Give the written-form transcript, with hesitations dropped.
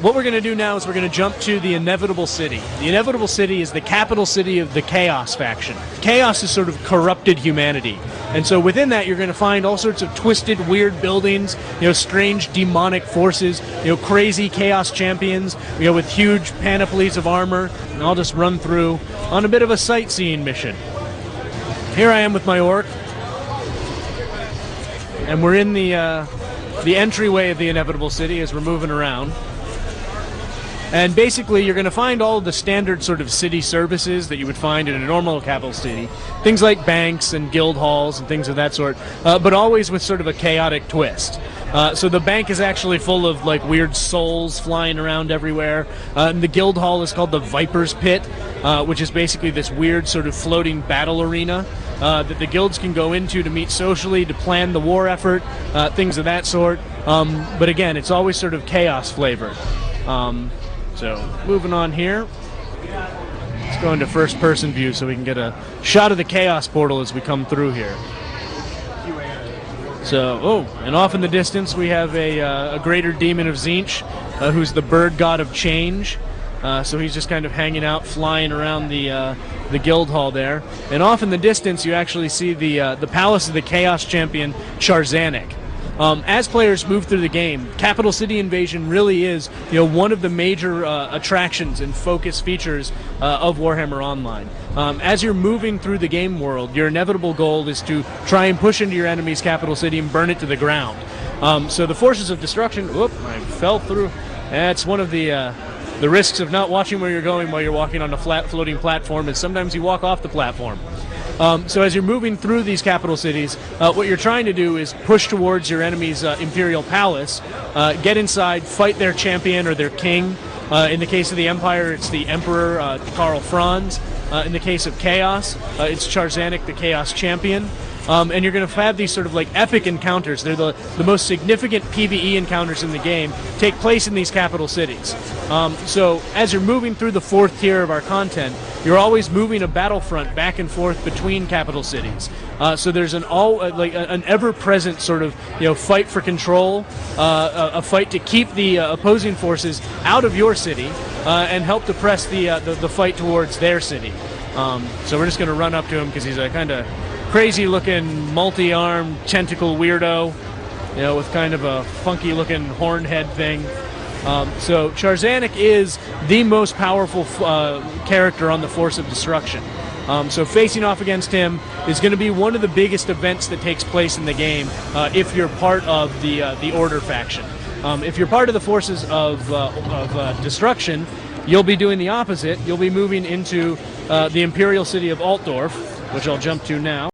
what we're going to do now is we're going to jump to the Inevitable City. The Inevitable City is the capital city of the Chaos faction. Chaos is sort of corrupted humanity. And so within that, you're going to find all sorts of twisted, weird buildings, strange demonic forces, crazy Chaos champions, with huge panoplies of armor. And I'll just run through on a bit of a sightseeing mission. Here I am with my orc. And we're in the entryway of the Inevitable City as we're moving around. And basically, you're going to find all of the standard sort of city services that you would find in a normal capital city. Things like banks and guild halls and things of that sort, but always with sort of a chaotic twist. So the bank is actually full of like weird souls flying around everywhere. And the guild hall is called the Viper's Pit, which is basically this weird sort of floating battle arena that the guilds can go into to meet socially, to plan the war effort, things of that sort. But again, it's always sort of chaos flavored. So moving on here, let's go into first person view so we can get a shot of the Chaos Portal as we come through here. So, and off in the distance we have a greater demon of Tzeentch, who's the bird god of change. So he's just kind of hanging out, flying around the guild hall there. And off in the distance you actually see the palace of the Chaos champion Charzanik. As players move through the game, Capital City Invasion really is, one of the major attractions and focus features of Warhammer Online. As you're moving through the game world, your inevitable goal is to try and push into your enemy's capital city and burn it to the ground. So the forces of destruction, I fell through. That's one of the risks of not watching where you're going while you're walking on a flat floating platform, is sometimes you walk off the platform. So as you're moving through these capital cities, what you're trying to do is push towards your enemy's imperial palace, get inside, fight their champion or their king. In the case of the Empire, it's the Emperor Karl Franz. In the case of Chaos, it's Charzanik, the Chaos champion. And you're going to have these sort of like epic encounters. They're the most significant PvE encounters in the game take place in these capital cities. So as you're moving through the fourth tier of our content, you're always moving a battlefront back and forth between capital cities. So there's an ever-present sort of fight for control, a fight to keep the opposing forces out of your city and help to press the fight towards their city. So we're just going to run up to him because he's a kind of crazy-looking, multi-armed, tentacle weirdo, with kind of a funky-looking horn head thing. So Charzanik is the most powerful character on the Force of Destruction. So facing off against him is going to be one of the biggest events that takes place in the game if you're part of the Order faction. If you're part of the Forces of Destruction, you'll be doing the opposite. You'll be moving into the Imperial City of Altdorf, which I'll jump to now.